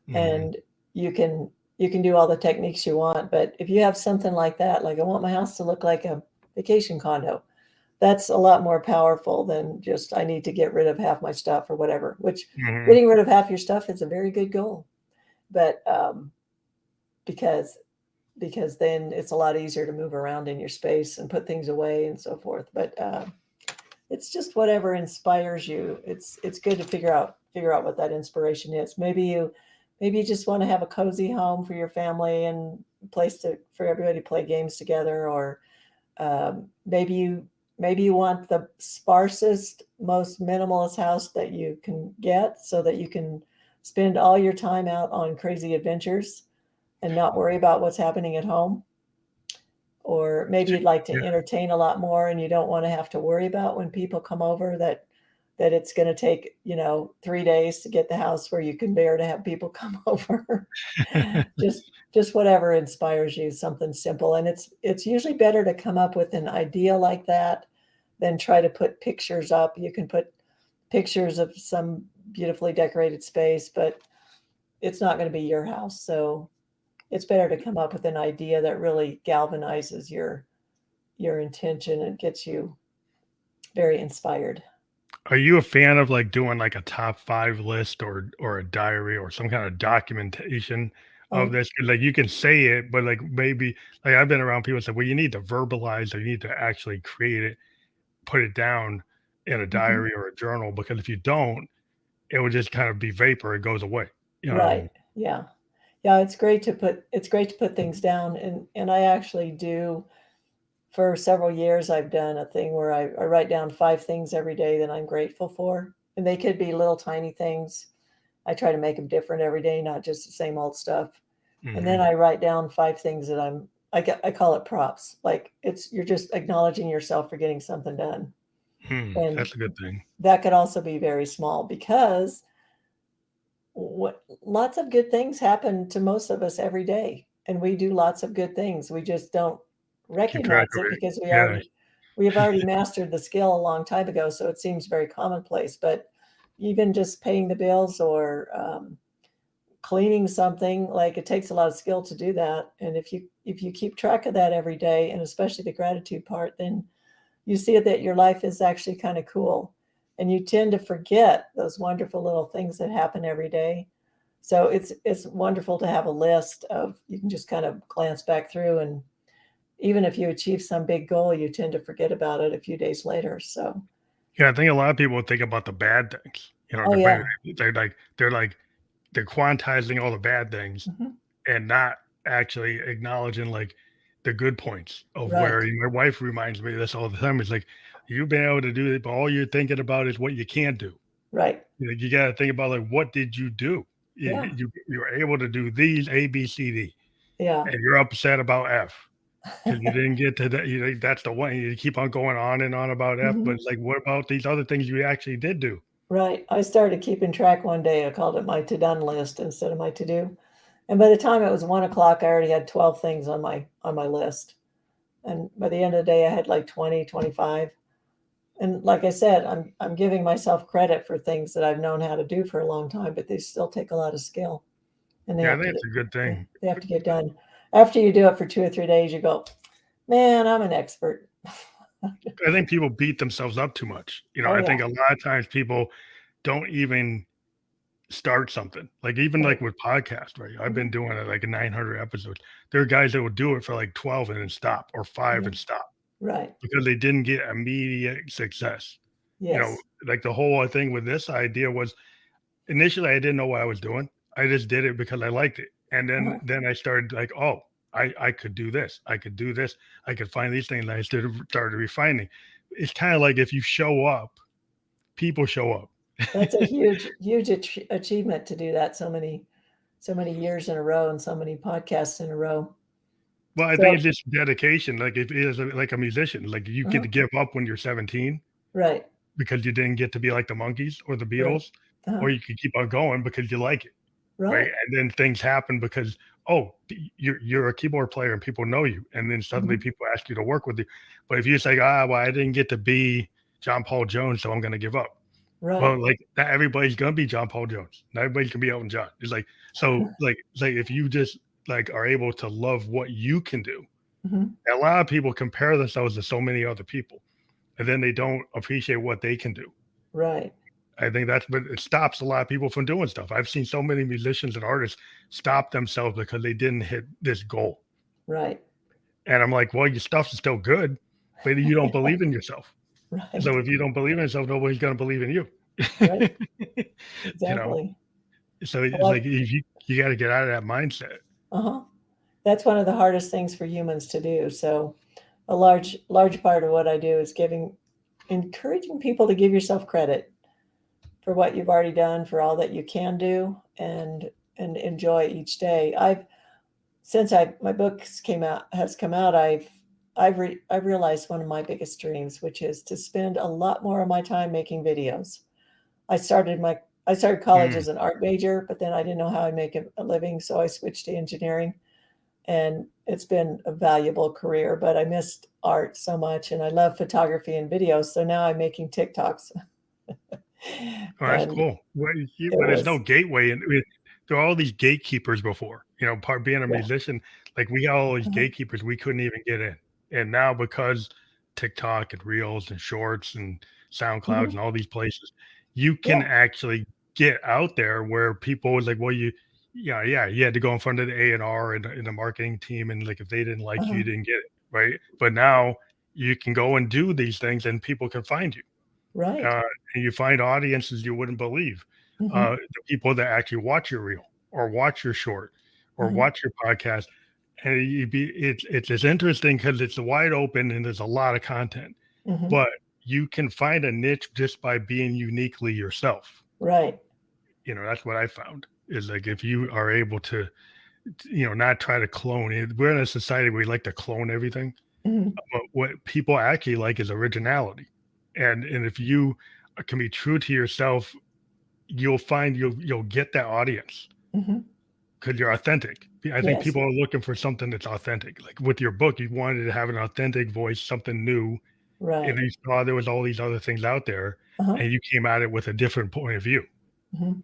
Mhm. And you can you can do all the techniques you want, but if you have something like that, like I want my house to look like a vacation condo, that's a lot more powerful than just I need to get rid of half my stuff or whatever, which Mhm. getting rid of half your stuff is a very good goal. But because because then it's a lot easier to move around in your space and put things away and so forth. But it's just whatever inspires you. It's good to figure out what that inspiration is. Maybe you just want to have a cozy home for your family and place to for everybody to play games together, or um, maybe you maybe you want the sparsest, most minimalist house that you can get, so that you can spend all your time out on crazy adventures and not worry about what's happening at home. Or maybe you'd like to Yeah. entertain a lot more and you don't want to have to worry about when people come over that it's going to take 3 days to get the house where you can bear to have people come over. Just whatever inspires you, something simple. And it's usually better to come up with an idea like that than try to put pictures up. You can put pictures of some beautifully decorated space, but it's not going to be your house. So it's better to come up with an idea that really galvanizes your intention and gets you very inspired. Are you a fan of like doing like a top five list or a diary or some kind of documentation of Oh, this? 'Cause, like you can say it, but like maybe like I've been around people that say, well, you need to verbalize or you need to actually create it, put it down in a mhm. diary or a journal, because if you don't, it would just kind of be vapor. It goes away. Right. Yeah. Yeah, it's great to put things down, and I actually do. For several years, I've done a thing where I write down 5 things every day that I'm grateful for, and they could be little tiny things. I try to make them different every day, not just the same old stuff. And then Hmm. I write down 5 things that I call it props. Like, you're just acknowledging yourself for getting something done. And That's a good thing. that could also be very small because what lots of good things happen to most of us every day, and we do lots of good things. We just don't Keep track recognize of it it. because Yeah. we have already mastered the skill a long time ago, so it seems very commonplace. But even just paying the bills or cleaning something, like, it takes a lot of skill to do that. And if you keep track of that every day, and especially the gratitude part, then you see that your life is actually kind of cool. And you tend to forget those wonderful little things that happen every day. So it's wonderful to have a list of you can just kind of glance back through, and even if you achieve some big goal, you tend to forget about it a few days later. So, Yeah, I think a lot of people think about the bad things. oh yeah. They're quantizing all the bad things Hmm. and not actually acknowledging like the good points of Right. where my wife reminds me of this all the time. It's like you've been able to do it, but all you're thinking about is what you can't do. Right. You got to think about like what did you do? Yeah. You were able to do these A, B, C, D, Yeah. and you're upset about F because you didn't get to that. That's the one you keep on going on and on about F. But Hmm. it's like, what about these other things you actually did do? Right. I started keeping track one day. I called it my to done list instead of my to do. And by the time it was 1 o'clock, I already had 12 things on my list. And by the end of the day, I had like 20, 25. And like I said, I'm giving myself credit for things that I've known how to do for a long time, but they still take a lot of skill, and Yeah, I think it's a good thing. they have to get done. After you do it for 2 or 3 days, you go, "Man, I'm an expert." I think people beat themselves up too much. Oh, I yeah. think a lot of times people don't even start something. Like even Right. like with podcasts, right? I've been Mhm. doing it like 900 episodes. There are guys that will do it for like 12 and then stop or 5 Yeah. and stop Right. because they didn't get immediate success. Yes. Like the whole thing with this idea was initially I didn't know what I was doing. I just did it because I liked it. And then Uh-huh. I started like, oh, I could do this. I could do this. I could find these things. And I started refining. It's kind of like if you show up, people show up. That's a huge achievement to do that so many years in a row and so many podcasts in a row. Well, I think So it's just dedication. Like if it is like a musician, like you get uh-huh. to give up when you're 17 Right. because you didn't get to be like the Monkees or the Right. Beatles, Uh-huh. or you can keep on going because you like it, right? Right. And then things happen because oh, you're a keyboard player and people know you, and then suddenly Mhm. people ask you to work with you. But if you say, ah, well, I didn't get to be John Paul Jones, so I'm going to give up. Right. Well, like not everybody's going to be John Paul Jones. Not everybody's going to be Elton John. It's like so, like if you just like are able to love what you can do. Mhm. A lot of people compare themselves to so many other people, and then they don't appreciate what they can do. Right. I think that's what it stops a lot of people from doing stuff. I've seen so many musicians and artists stop themselves because they didn't hit this goal. Right. And I'm like, well, your stuff's still good, but you don't believe in yourself. Right. So if you don't believe in yourself, nobody's going to believe in you. Right. you know, Exactly. so it's like Well, you got to get out of that mindset. uh-huh. That's one of the hardest things for humans to do. So a large part of what I do is encouraging people to give yourself credit for what you've already done, for all that you can do, and enjoy each day. Since my books came out has come out, I've realized one of my biggest dreams, which is to spend a lot more of my time making videos. I started college Mm. as an art major, but then I didn't know how I'd make a living, so I switched to engineering, and it's been a valuable career. But I missed art so much, and I love photography and videos. So now I'm making TikToks, Oh, that's and cool. it But there's no was gateway, and there are all these gatekeepers before. Part being a yeah. musician, like we got all these Uh-huh. gatekeepers we couldn't even get in, and now because TikTok and Reels and Shorts and SoundClouds Mhm. and all these places, you can Yeah. actually get out there where people was like, well, yeah, you had to go in front of the A&R and the marketing team, and like if they didn't like you, Uh-huh. you didn't get it, right? But now you can go and do these things, and people can find you Right. uh, and you find audiences you wouldn't believe. Mhm. the people that actually watch your reel or watch your short or Mhm. watch your podcast. And it's interesting because it's wide open and there's a lot of content, Mhm. but you can find a niche just by being uniquely yourself. Right. That's what I found is like if you are able to, not try to clone it. We're in a society where we like to clone everything, Mhm. but what people actually like is originality. And if you can be true to yourself, you'll find you'll get that audience Mhm. because you're authentic. I think Yes. people are looking for something that's authentic. Like with your book, you wanted to have an authentic voice, something new, and Right. you saw there was all these other things out there, Uh-huh. and you came at it with a different point of view. Mhm.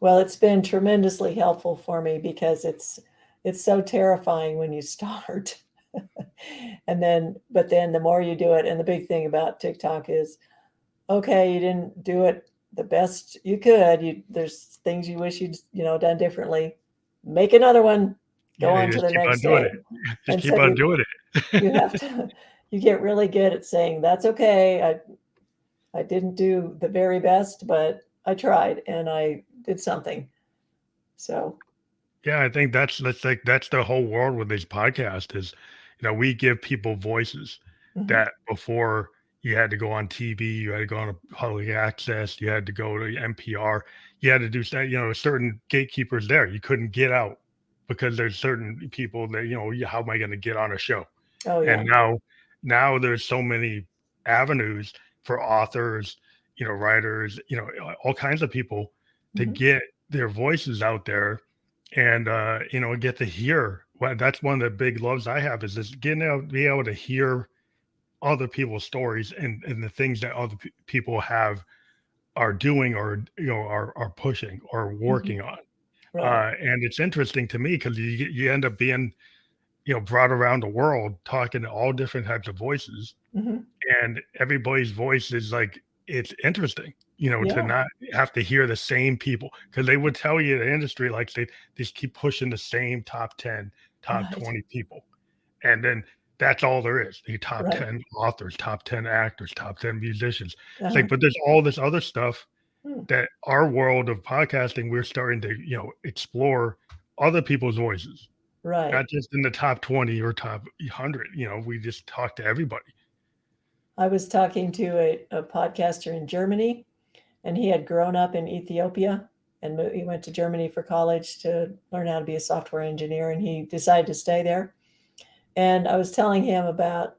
Well, it's been tremendously helpful for me because it's so terrifying when you start. And then but then the more you do it, and the big thing about TikTok is, okay, you didn't do it the best you could. There's things you wish you'd, done differently. Make another one. Go Yeah, on you to just the keep on next doing day. it. Just And so keep on doing you it. have to you get really good at saying, "That's okay. I didn't do the very best, but I tried and I did something." So, Yeah, I think that's the whole world with this podcast is, we give people voices mhm, that before you had to go on TV, you had to go on a public access, you had to go to NPR, you had to do certain gatekeepers there. You couldn't get out because there's certain people that, how am I going to get on a show? oh And yeah. now there's so many avenues for authors, writers, all kinds of people to Mhm, get their voices out there and get to hear. Well, that's one of the big loves I have is just getting out, be able to hear other people's stories and the things that other people are doing or are pushing or mhm, working on. right. And it's interesting to me because you end up being brought around the world talking to all different types of voices, Mhm, and everybody's voice is like it's interesting, to yeah, not have to hear the same people because they would tell you the industry like they just keep pushing the same top 10, top right, 20 people. And then that's all there is. The top right. 10 authors, top 10 actors, top 10 musicians. It's Uh-huh, like, but there's all this other stuff mm, that our world of podcasting, we're starting to, explore other people's voices, right. not just in the top 20 or top 100. We just talk to everybody. I was talking to a podcaster in Germany, and he had grown up in Ethiopia and he went to Germany for college to learn how to be a software engineer, and he decided to stay there. And I was telling him about,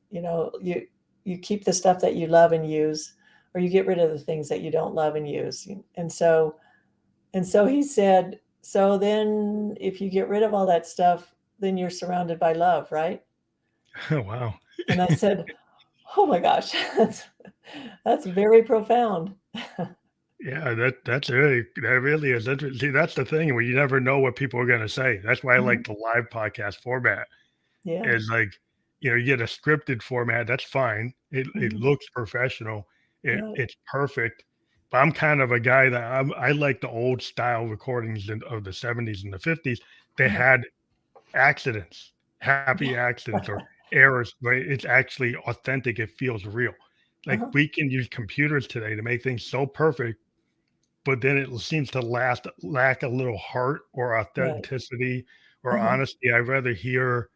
you keep the stuff that you love and use, or you get rid of the things that you don't love and use. And so he said, so then if you get rid of all that stuff, then you're surrounded by love, right? Wow. And I said, oh my gosh, that's very profound. Yeah, that really is interesting. See, that's the thing where you never know what people are gonna say. That's why I Mhm. like the live podcast format. Yeah. Is like, you get a scripted format, that's fine. It Mhm. looks professional. Right. It's perfect. But I'm kind of a guy that I like the old style recordings of the 70s and the 50s. They Uh-huh. had accidents, happy Yeah. accidents or errors, but it's actually authentic. It feels real. Like Uh-huh. we can use computers today to make things so perfect, but then it seems to lack a little heart or Right. authenticity or Uh-huh. honesty. I'd rather hear,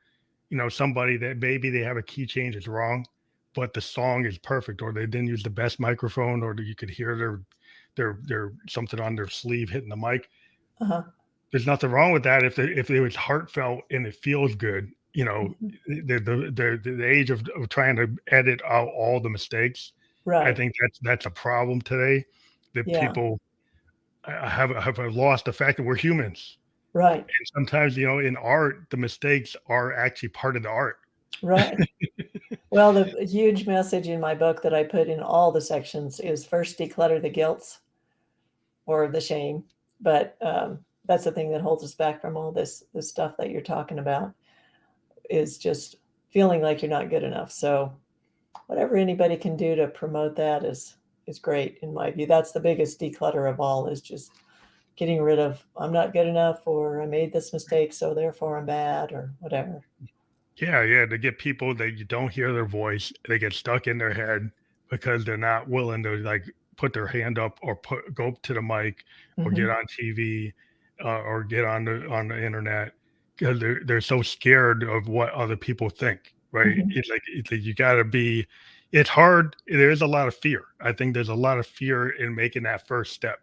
somebody that maybe they have a key change is wrong, but the song is perfect, or they didn't use the best microphone, or you could hear their something on their sleeve hitting the mic. Uh-huh. There's nothing wrong with that if it was heartfelt and it feels good. Mhm. The age of trying to edit out all the mistakes. I Right. think that's a problem today. That Yeah. people have lost the fact that we're humans, Right. and sometimes in art the mistakes are actually part of the art. Right. Well, the huge message in my book that I put in all the sections is first declutter the guilt or the shame. But that's the thing that holds us back from all this stuff that you're talking about is just feeling like you're not good enough. So whatever anybody can do to promote that is great in my view. That's the biggest declutter of all is just getting rid of I'm not good enough or I made this mistake, so therefore I'm bad or whatever. Yeah, yeah, to get people that you don't hear their voice, they get stuck in their head because they're not willing to like put their hand up or go up to the mic or get Mhm. on TV or get on the internet because they're so scared of what other people think, right? Mhm. It's like you got to be. It's hard. There is a lot of fear. I think there's a lot of fear in making that first step.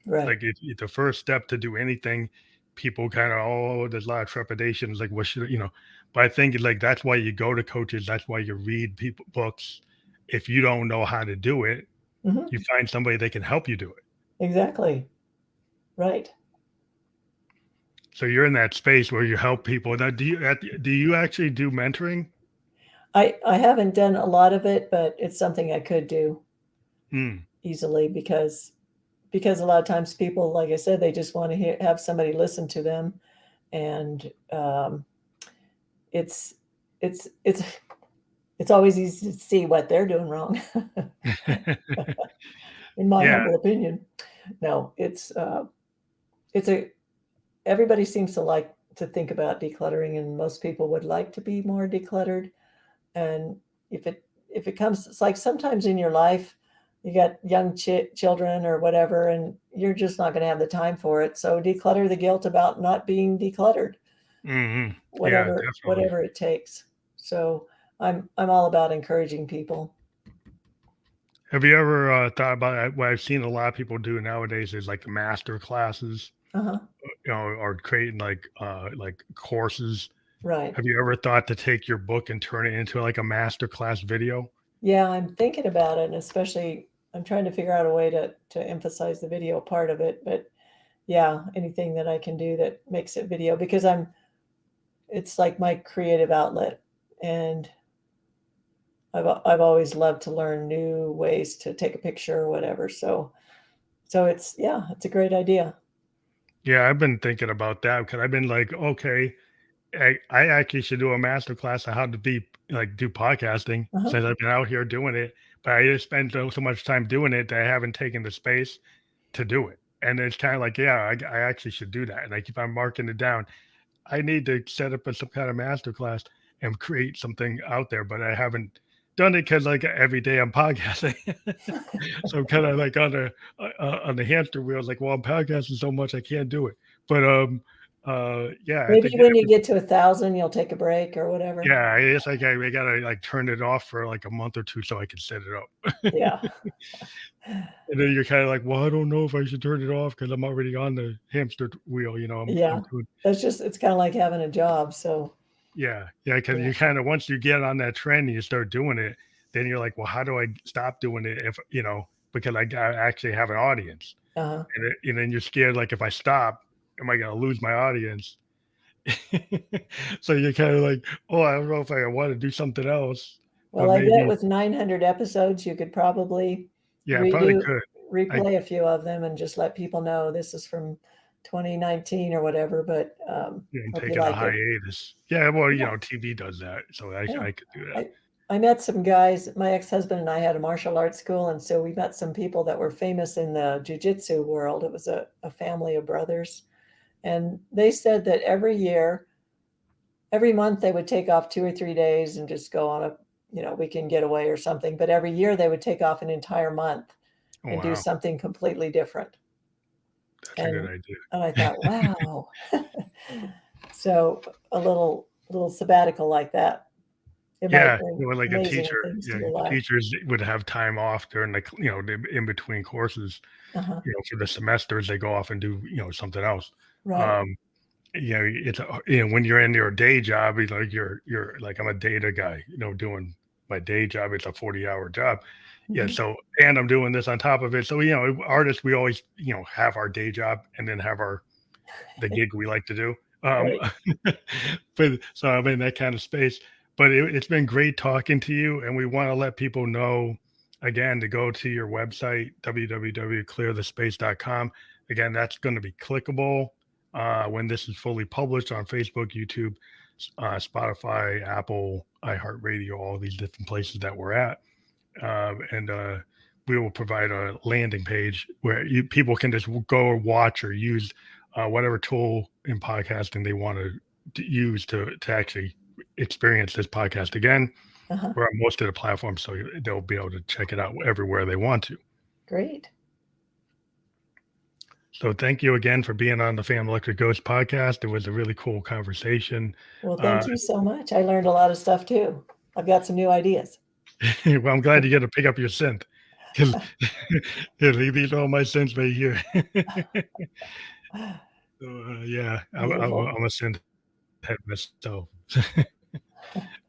Right. Like it's the first step to do anything. People kind of, oh, there's a lot of trepidation. It's like, what should you know? But I think like that's why you go to coaches. That's why you read people books. If you don't know how to do it, Mhm. you find somebody that can help you do it. Exactly. Right. So you're in that space where you help people. Now, do you actually do mentoring? I haven't done a lot of it, but it's something I could do Mm, easily because a lot of times people, like I said, they just want to have somebody listen to them, and it's it's it's always easy to see what they're doing wrong, in my yeah. humble opinion. No, it's a everybody seems to like to think about decluttering, and most people would like to be more decluttered. And if it comes, it's like sometimes in your life, you got young children or whatever, and you're just not going to have the time for it. So declutter the guilt about not being decluttered, Yeah, definitely. whatever it takes. So I'm all about encouraging people. Have you ever thought about what I've seen a lot of people do nowadays is like the master classes, Uh-huh. or creating like courses. Right. Have you ever thought to take your book and turn it into like a master class video? Yeah, I'm thinking about it, and especially I'm trying to figure out a way to emphasize the video part of it. But yeah, anything that I can do that makes it video because it's like my creative outlet, and I've always loved to learn new ways to take a picture or whatever. So it's yeah, it's a great idea. Yeah, I've been thinking about that because I've been like, okay, I actually should do a master class on how to be like do podcasting Uh-huh. since I've been out here doing it. But I just spent so much time doing it that I haven't taken the space to do it. And it's kind of like, yeah, I actually should do that. And I keep on marking it down. I need to set up some kind of master class and create something out there, but I haven't done it because like every day I'm podcasting. So I'm kind of like on the hamster wheel. Like, well, I'm podcasting so much I can't do it. But yeah, I Maybe think when you get to 1,000, you'll take a break or whatever. yeah, it's like I gotta like turn it off for like a month or two so I can set it up. Yeah. And then you're kind of like, well, I don't know if I should turn it off because I'm already on the hamster wheel. I'm Yeah. doing. That's just it's kind of like having a job. So Yeah, because yeah. you kind of once you get on that trend and you start doing it, then you're like, well, how do I stop doing it if because I actually have an audience, Uh-huh. and then you're scared like if I stop, am I gonna lose my audience? So you're kind of like, oh, I don't know if I want to do something else, Well, but I bet maybe with 900 episodes, you could probably yeah, I probably redo could. I replay a few of them and just let people know this is from 2019 or whatever, but, hope you taking a like it. hiatus. Yeah, well, Yeah, TV does that, so yeah. I could do that. I I met some guys my ex-husband and I had a martial arts school, and so we met some people that were famous in the jujitsu world. It was a family of brothers, and they said that every month they would take off 2 or 3 days and just go on a, weekend getaway or something, but every year they would take off an entire month Oh and do wow, something completely different. that's a good And idea. and I thought, "Wow." So, a little sabbatical like that, it might Yeah, bring like a amazing teacher, things to your life. teachers would have time off during the the in between courses, Uh-huh. for the semesters, they go off and do, something else. Right. Um, it's when you're in your day job, you're like I'm a data guy, doing my day job. It's a 40-hour job. Yeah, Mhm. so and I'm doing this on top of it. So, artists, we always, have our day job and then have the gig we like to do. Right. But so I'm in that kind of space. But it's been great talking to you, and we want to let people know again to go to your website www.clearthespace.com. Again, that's going to be clickable when this is fully published on Facebook, YouTube, Spotify, Apple, iHeartRadio, all these different places that we're at, and we will provide a landing page where people can just go or watch or use whatever tool in podcasting they want to use to actually experience this podcast again. Uh-huh. We're on most of the platforms, so they'll be able to check it out everywhere they want to. Great. So thank you again for being on the Fan Electric Ghost podcast. It was a really cool conversation. Well, Uh, thank you so much. I learned a lot of stuff too. I've got some new ideas. well, I'm glad you get to pick up your scent because these are all my scents right here. So, yeah, Beautiful. I'm a scent head myself.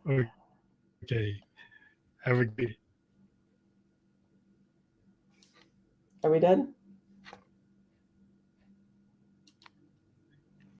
Okay, have a good. Are we done?